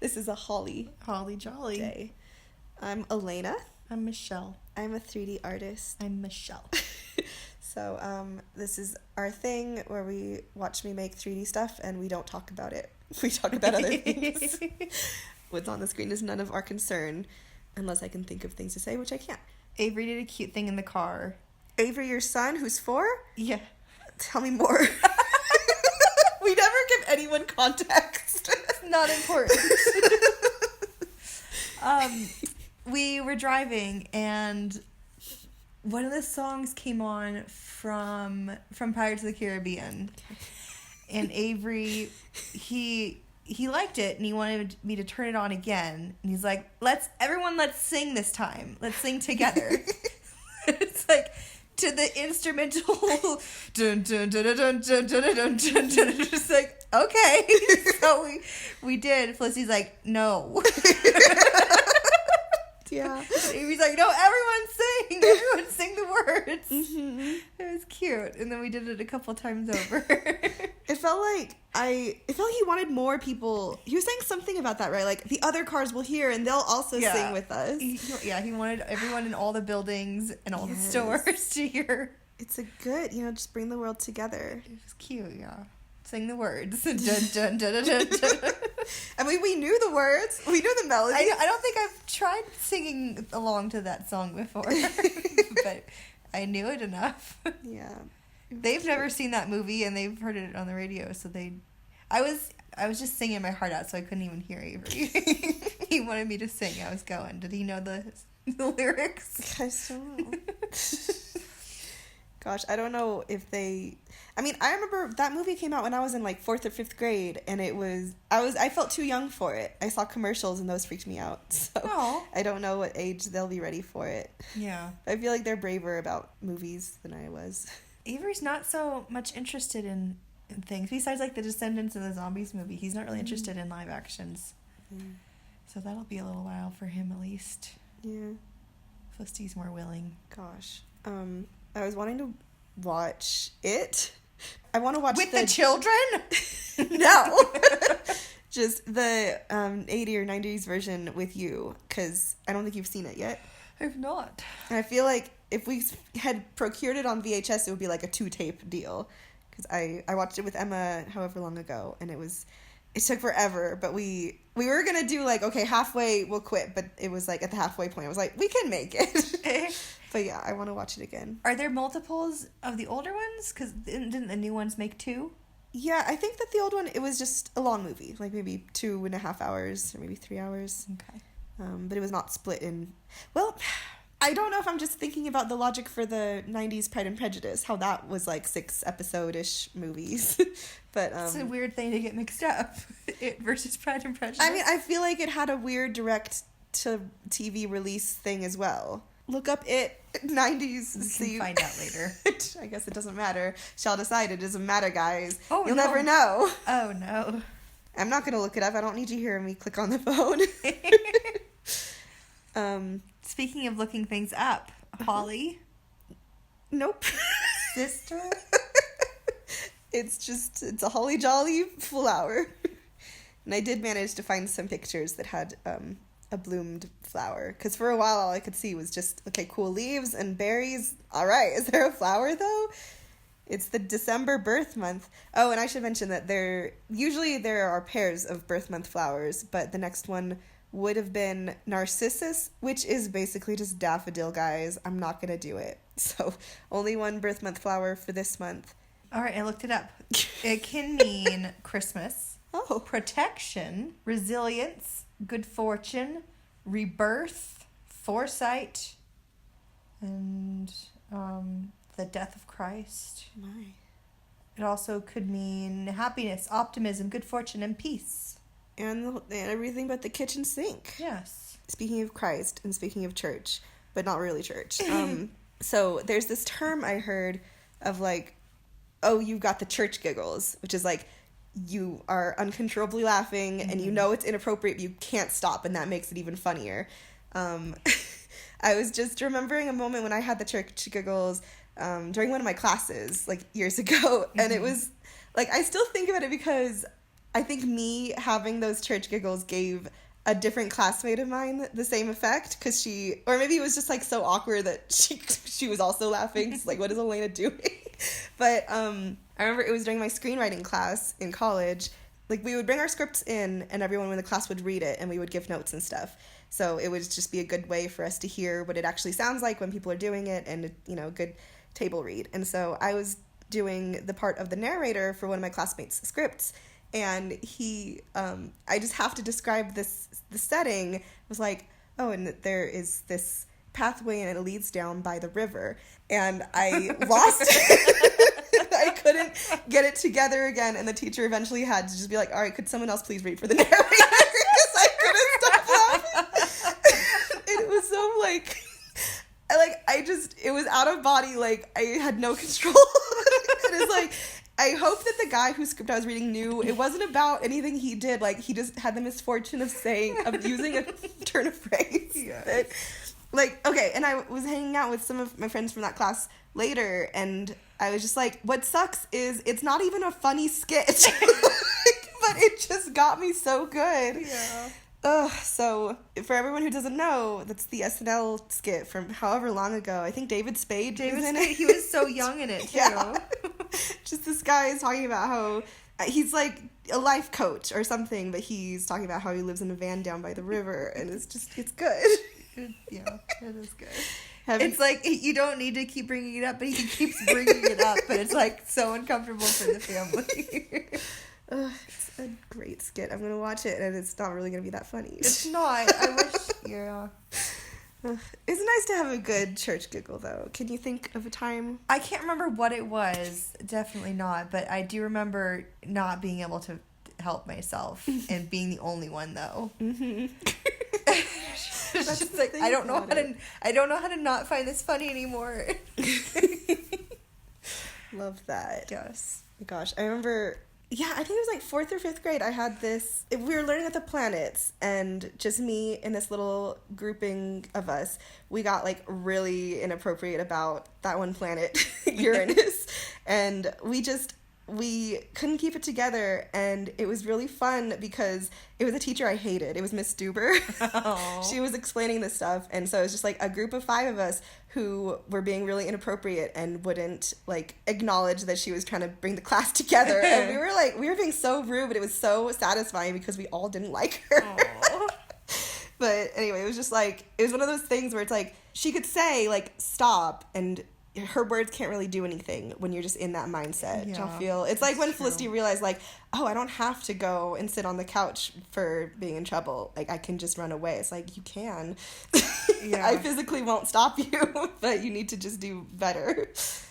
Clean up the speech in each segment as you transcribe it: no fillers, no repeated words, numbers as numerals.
This is a holly jolly day. I'm Elena. I'm Michelle. I'm a 3D artist. I'm Michelle. So this is our thing where we watch me make 3D stuff and we don't talk about it. We talk about other things. What's on the screen is none of our concern unless I can think of things to say, which I can't. Avery did a cute thing in the car. Avery, your son, who's 4? Yeah. Tell me more. We never give anyone context. It's not important. We were driving and one of the songs came on from Pirates of the Caribbean. And Avery, he liked it and he wanted me to turn it on again. And he's like, let's sing this time. Let's sing together. It's like to the instrumental dun dun dun dun dun dun dun dun dun dun. Just like, okay. So we did. Felicity's like, no. Yeah. Avery's like, no, everyone sing the words. Mm-hmm. It was cute. And then we did it a couple times over. It felt like he wanted more people. He was saying something about that, right? Like, the other cars will hear and they'll also sing with us. He wanted everyone in all the buildings and all the stores to hear. It's a good, just bring the world together. It was cute, yeah. Sing the words. Dun, dun, dun, dun, dun, dun. I mean, we knew the words. We knew the melody. I don't think I've tried singing along to that song before. But I knew it enough. Yeah. They've never seen that movie and they've heard it on the radio, so I was just singing my heart out, so I couldn't even hear Avery. He wanted me to sing. I was going. Did he know the lyrics? I still don't know. Gosh, I don't know if they... I mean, I remember that movie came out when I was in like 4th or 5th grade, and I felt too young for it. I saw commercials and those freaked me out. So I don't know what age they'll be ready for it. Yeah. I feel like they're braver about movies than I was. Avery's not so much interested in things. Besides like the Descendants and the Zombies movie, he's not really interested in live actions. Mm. So that'll be a little while for him at least. Yeah. Felicity's more willing. Gosh. I was wanting to watch it. I want to watch with the children? No. Just the 80s or 90s version with you, because I don't think you've seen it yet. I've not. And I feel like if we had procured it on VHS, it would be like a 2-tape deal. Because I watched it with Emma however long ago, and it took forever, but we were going to do like, okay, halfway we'll quit, but it was like at the halfway point, I was like, we can make it. But yeah, I want to watch it again. Are there multiples of the older ones? Because didn't the new ones make 2? Yeah, I think that the old one, it was just a long movie, like maybe 2.5 hours or maybe 3 hours. Okay. But it was not split in... Well, I don't know if I'm just thinking about the logic for the 90s Pride and Prejudice, how that was like 6 episode-ish movies. But it's a weird thing to get mixed up. It versus Pride and Prejudice. I mean, I feel like it had a weird direct-to-TV release thing as well. Look up it 90s. We can find out later. I guess it doesn't matter. Shall decide. It doesn't matter, guys. Oh, You'll never know. Oh, no. I'm not going to look it up. I don't need you hearing me click on the phone. Speaking of looking things up, Holly? Nope. Sister? It's a holly jolly flower. And I did manage to find some pictures that had a bloomed flower, because for a while all I could see was just, okay, cool leaves and berries. All right, is there a flower though? It's the December birth month. Oh, and I should mention that there are pairs of birth month flowers, but the next one would have been narcissus, which is basically just daffodil, guys. I'm not gonna do it. So only one birth month flower for this month. All right, I looked it up. It can mean Christmas, protection, resilience, good fortune, rebirth, foresight, and the death of Christ. My. It also could mean happiness, optimism, good fortune, and peace. And everything but the kitchen sink. Yes. Speaking of Christ and speaking of church, but not really church. So there's this term I heard of like, oh, you've got the church giggles, which is like, you are uncontrollably laughing and you know it's inappropriate, you can't stop, and that makes it even funnier. I was just remembering a moment when I had the church giggles during one of my classes, like years ago, and it was like, I still think about it because I think me having those church giggles gave a different classmate of mine the same effect, because she, or maybe it was just like so awkward that she was also laughing. It's like, what is Elena doing? But I remember it was during my screenwriting class in college. Like, we would bring our scripts in, and everyone in the class would read it, and we would give notes and stuff. So it would just be a good way for us to hear what it actually sounds like when people are doing it, and, you know, good table read. And so I was doing the part of the narrator for one of my classmates' scripts, and he, I just have to describe the setting. It was like, oh, and there is this pathway, and it leads down by the river. And I lost it. I couldn't get it together again, and the teacher eventually had to just be like, all right, could someone else please read for the narrator? Because I couldn't stop laughing. It was so, like, it was out of body, like, I had no control. And it's like, I hope that the guy whose script I was reading knew it wasn't about anything he did. Like, he just had the misfortune of using a turn of phrase. Yeah. That, like, okay, and I was hanging out with some of my friends from that class later, and I was just like, what sucks is it's not even a funny skit. But it just got me so good. Yeah. So, for everyone who doesn't know, that's the SNL skit from however long ago. I think David Spade was in it. He was so young in it, too. Yeah. Just this guy is talking about how he's like a life coach or something, but he's talking about how he lives in a van down by the river, and it's good. Yeah, it is good. It's like, you don't need to keep bringing it up, but he keeps bringing it up, but it's like so uncomfortable for the family. It's a great skit. I'm gonna watch it, and it's not really gonna be that funny. It's not. I wish. Yeah. It's nice to have a good church giggle, though. Can you think of a time? I can't remember what it was. Definitely not. But I do remember not being able to help myself and being the only one, though. Mm-hmm. It's just like, I don't know how to not find this funny anymore. Love that. Yes. Oh my gosh, I remember. Yeah, I think it was like 4th or 5th grade. I had this. We were learning about the planets, and just me and this little grouping of us, we got like really inappropriate about that one planet, Uranus, and we couldn't keep it together, and it was really fun because it was a teacher I hated. It was Miss Duber. She was explaining this stuff, and so it was just like a group of 5 of us who were being really inappropriate and wouldn't like acknowledge that she was trying to bring the class together. And we were being so rude, but it was so satisfying because we all didn't like her. But anyway, it was just like, it was one of those things where it's like, she could say like, stop, and her words can't really do anything when you're just in that mindset. Yeah, y'all feel? It's like when Felicity realized, like, oh, I don't have to go and sit on the couch for being in trouble. Like, I can just run away. It's like, you can. Yeah. I physically won't stop you, but you need to just do better. It's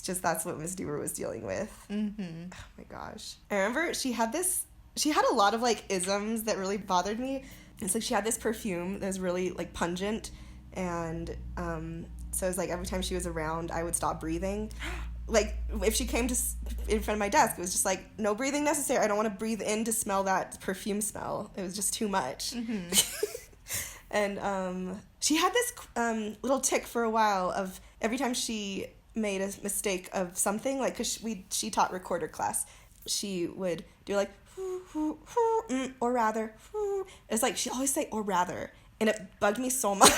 just, that's what Miss Duber was dealing with. Mm-hmm. Oh my gosh. I remember she had a lot of like isms that really bothered me. It's like she had this perfume that was really like pungent, and so it was like every time she was around, I would stop breathing. Like, if she came in front of my desk, it was just like, no breathing necessary. I don't want to breathe in to smell that perfume smell. It was just too much. Mm-hmm. And she had this little tick for a while of every time she made a mistake of something, like, because she taught recorder class, she would do like, or rather, it's like, she'd always say, or rather, and it bugged me so much.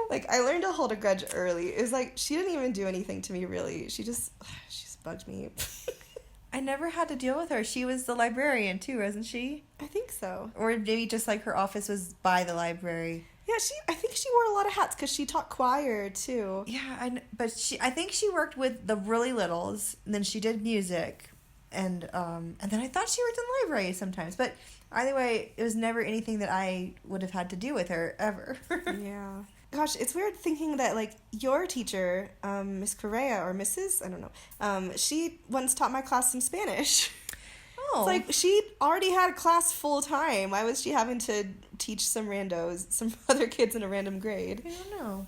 Like, I learned to hold a grudge early. It was like, she didn't even do anything to me, really. She just bugged me. I never had to deal with her. She was the librarian, too, wasn't she? I think so. Or maybe just, like, her office was by the library. Yeah, I think she wore a lot of hats because she taught choir, too. Yeah, I think she worked with the really littles, and then she did music, and then I thought she worked in the library sometimes, but either way, it was never anything that I would have had to do with her, ever. Yeah. Gosh, it's weird thinking that, like, your teacher, Miss Correa, or Mrs., I don't know, she once taught my class some Spanish. Oh. It's like, she already had a class full time. Why was she having to teach some randos, some other kids in a random grade? I don't know.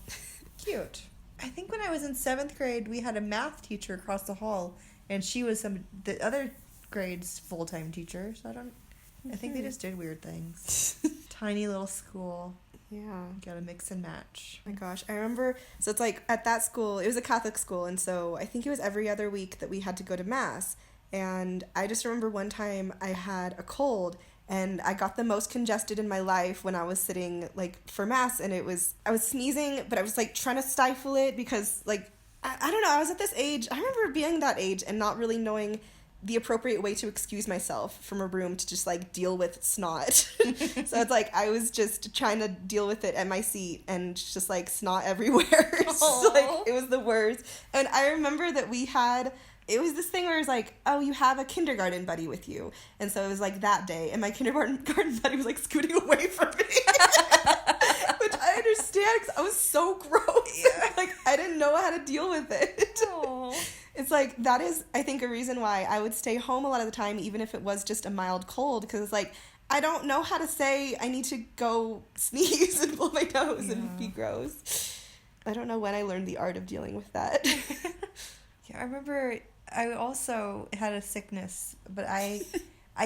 Cute. I think when I was in 7th grade, we had a math teacher across the hall, and she was the other grade's full-time teacher, so I think they just did weird things. Tiny little school. Yeah. Gotta mix and match. Oh my gosh. I remember, so it's like at that school, it was a Catholic school, and so I think it was every other week that we had to go to Mass. And I just remember one time I had a cold, and I got the most congested in my life when I was sitting, like, for mass, and I was sneezing, but I was, like, trying to stifle it because, like, I don't know, I was at this age, I remember being that age and not really knowing the appropriate way to excuse myself from a room to just, like, deal with snot. So it's like I was just trying to deal with it at my seat and just, like, snot everywhere. So, like, it was the worst. And I remember that it was this thing where it was like, oh, you have a kindergarten buddy with you. And so it was like that day, and my kindergarten buddy was like scooting away from me. Which I understand because I was so gross. Yeah. Like, I didn't know how to deal with it. Aww. It's like, that is, I think, a reason why I would stay home a lot of the time, even if it was just a mild cold, because it's like, I don't know how to say I need to go sneeze and blow my nose and be gross. I don't know when I learned the art of dealing with that. Yeah, I remember I also had a sickness, but I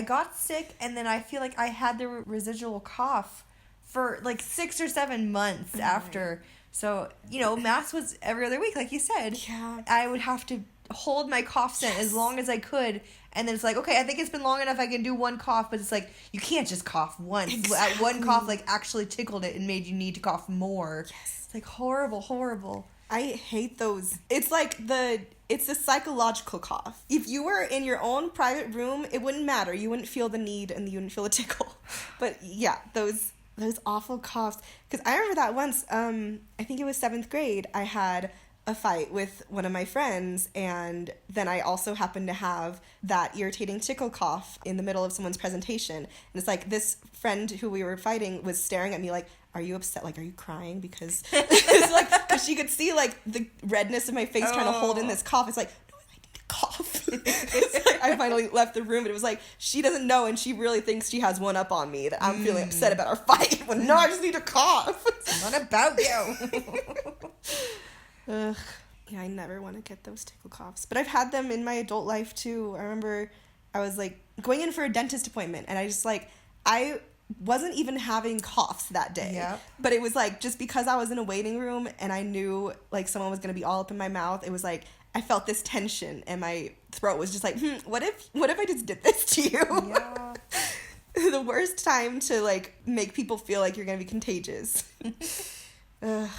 got sick, and then I feel like I had the residual cough for like 6 or 7 months after. So, mass was every other week, like you said. Yeah. I would have to hold my cough scent as long as I could, and then it's like, okay, I think it's been long enough, I can do one cough, but it's like, you can't just cough once. Exactly. One cough, like, actually tickled it and made you need to cough more. Yes. It's like horrible. I hate those. It's like it's a psychological cough. If you were in your own private room, it wouldn't matter. You wouldn't feel the need and you wouldn't feel a tickle. But yeah, those awful coughs. Because I remember that once, I think it was 7th grade, I had a fight with one of my friends, and then I also happened to have that irritating tickle cough in the middle of someone's presentation. And it's like, this friend who we were fighting was staring at me like, are you upset? Like, are you crying? Because it's like, because she could see, like, the redness of my face trying to hold in this cough. It's like, no, I need to cough. It's like, I finally left the room, and it was like, she doesn't know, and she really thinks she has one up on me, that I'm feeling upset about our fight. When no, I just need to cough. It's not about you. Ugh. Yeah, I never want to get those tickle coughs. But I've had them in my adult life, too. I remember I was, like, going in for a dentist appointment, and I wasn't even having coughs that day. Yeah. But it was, like, just because I was in a waiting room and I knew, like, someone was going to be all up in my mouth, it was, like, I felt this tension, and my throat was just like, what if I just did this to you? Yeah. The worst time to, like, make people feel like you're going to be contagious. Ugh.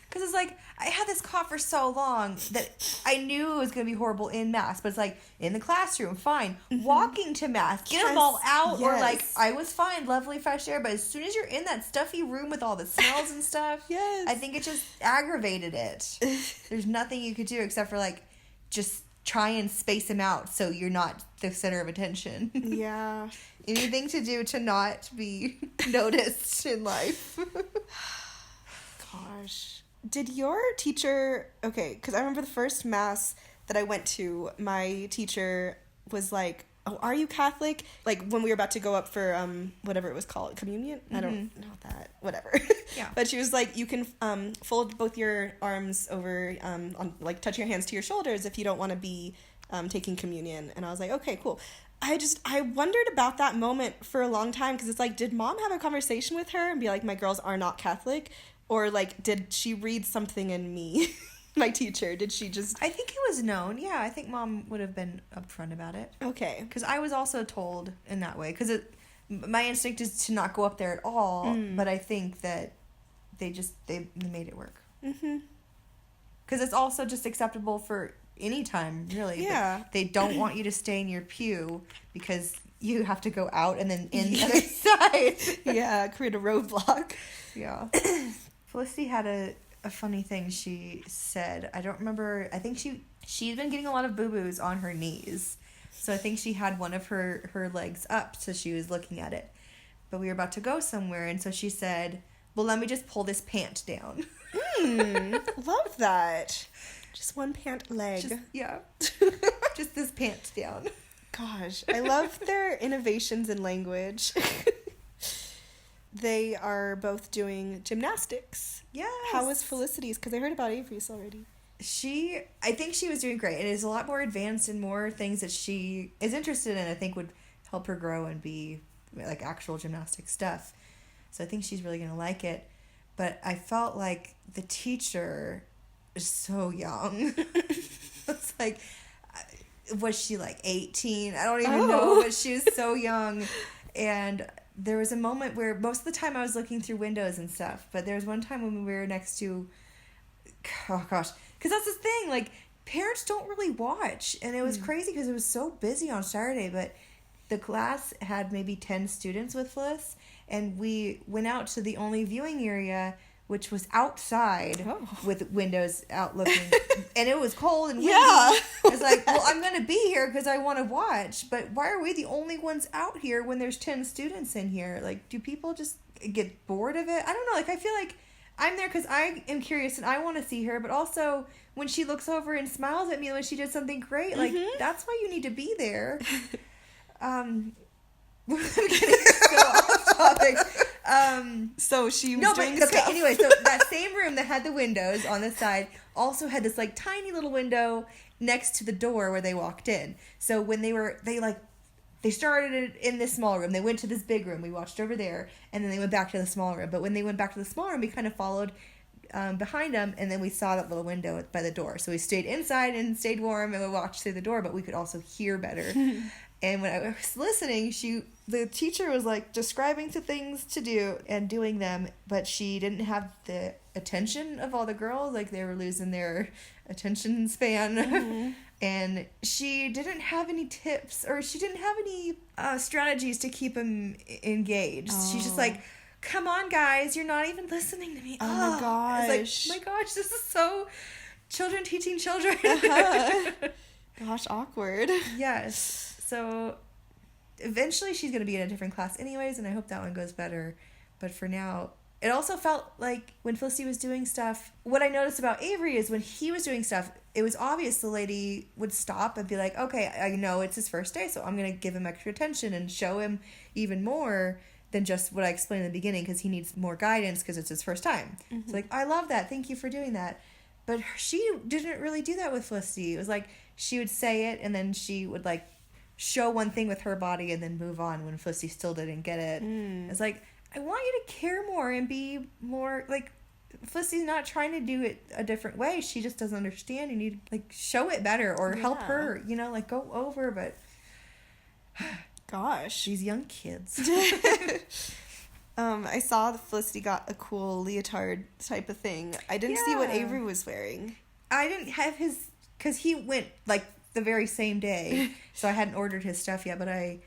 Because it's like, I had this cough for so long that I knew it was going to be horrible in mass. But it's like, in the classroom, fine. Mm-hmm. Walking to mass, get them all out. Yes. Or like, I was fine, lovely fresh air. But as soon as you're in that stuffy room with all the smells and stuff, yes. I think it just aggravated it. There's nothing you could do except for like, just try and space them out so you're not the center of attention. Yeah. Anything to do to not be noticed in life. Gosh. Did your teacher... Okay, because I remember the first mass that I went to, my teacher was like, oh, are you Catholic? Like, when we were about to go up for, whatever it was called, communion? Mm-hmm. I don't know that. Whatever. Yeah. But she was like, you can fold both your arms over, like, touch your hands to your shoulders if you don't want to be taking communion. And I was like, okay, cool. I wondered about that moment for a long time, because it's like, did mom have a conversation with her and be like, my girls are not Catholic? Or, like, did she read something in me? My teacher, did she just... I think it was known. Yeah, I think mom would have been upfront about it. Okay. Because I was also told in that way. Because my instinct is to not go up there at all. But I think that they made it work. Mm-hmm. Because it's also just acceptable for any time, really. Yeah. But they don't want you to stay in your pew because you have to go out and then in the other side. Yeah, create a roadblock. Yeah. Felicity had a funny thing she said. I don't remember. I think she'd been getting a lot of boo-boos on her knees. So I think she had one of her legs up, so she was looking at it. But we were about to go somewhere, and so she said, well, let me just pull this pant down. Love that. Just one pant leg. Just this pant down. Gosh, I love their innovations in language. They are both doing gymnastics. Yes. How was Felicity's? Because I heard about Avery's already. I think she was doing great. It is a lot more advanced and more things that she is interested in, I think would help her grow and be like actual gymnastic stuff. So I think she's really going to like it. But I felt like the teacher is so young. It's like, was she like 18? I don't even know, but she was so young. And there was a moment where most of the time I was looking through windows and stuff, but there was one time when we were next to, oh gosh, because that's the thing, like, parents don't really watch, and it was crazy because it was so busy on Saturday, but the class had maybe 10 students with us, and we went out to the only viewing area, which was outside with windows out looking, and it was cold and windy. Yeah. It's like, well, I'm going to be here because I want to watch, but why are we the only ones out here when there's 10 students in here? Like, do people just get bored of it? I don't know. Like, I feel like I'm there because I am curious and I want to see her, but also when she looks over and smiles at me when she did something great, like, that's why you need to be there. We're getting so off topic. So she was doing stuff. Okay, anyway, so that same room that had the windows on the side also had this like tiny little window next to the door where they walked in. So when they started in this small room, they went to this big room, we watched over there, and then they went back to the small room. But when they went back to the small room, we kind of followed behind them, and then we saw that little window by the door. So we stayed inside and stayed warm, and we watched through the door, but we could also hear better. And when I was listening, the teacher was like describing to things to do and doing them, but she didn't have the attention of all the girls. Like, they were losing their attention span. And she didn't have any tips, or she didn't have any strategies to keep them engaged. She's just like, come on, guys, you're not even listening to me. Oh my gosh. It's like, my gosh, this is so children teaching children. Gosh, awkward. Yes. So eventually she's going to be in a different class anyways, and I hope that one goes better. But for now, it also felt like when Felicity was doing stuff, what I noticed about Avery is when he was doing stuff, it was obvious the lady would stop and be like, okay, I know it's his first day, so I'm going to give him extra attention and show him even more than just what I explained in the beginning, because he needs more guidance because it's his first time. It's like, I love that. Thank you for doing that. But she didn't really do that with Felicity. It was like she would say it, and then she would like show one thing with her body and then move on when Felicity still didn't get it. It's like, I want you to care more and be more like, Felicity's not trying to do it a different way. She just doesn't understand. You need to like show it better or help her, like go over. But gosh, these young kids. I saw that Felicity got a cool leotard type of thing. I didn't see what Avery was wearing. I didn't have his, because he went like the very same day, so I hadn't ordered his stuff yet, but I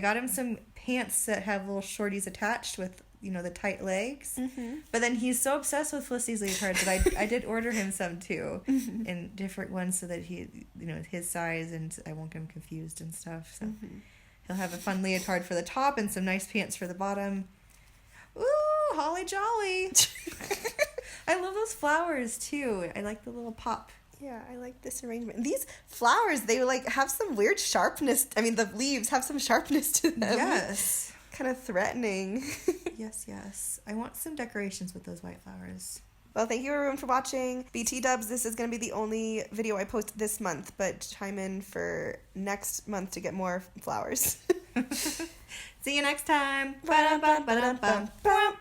got him some pants that have little shorties attached with the tight legs. But then he's so obsessed with Felicity's leotard that I did order him some too, in different ones, so that he his size, and I won't get him confused and stuff. So he'll have a fun leotard for the top and some nice pants for the bottom. Ooh, holly jolly. I love those flowers too. I like the little pop. Yeah, I like this arrangement. These flowers, they like have some weird sharpness. I mean, the leaves have some sharpness to them. Yes. Kind of threatening. Yes. I want some decorations with those white flowers. Well, thank you everyone for watching. BT Dubs, this is going to be the only video I post this month, but chime in for next month to get more flowers. See you next time. Ba-dum-bum, ba-dum-bum.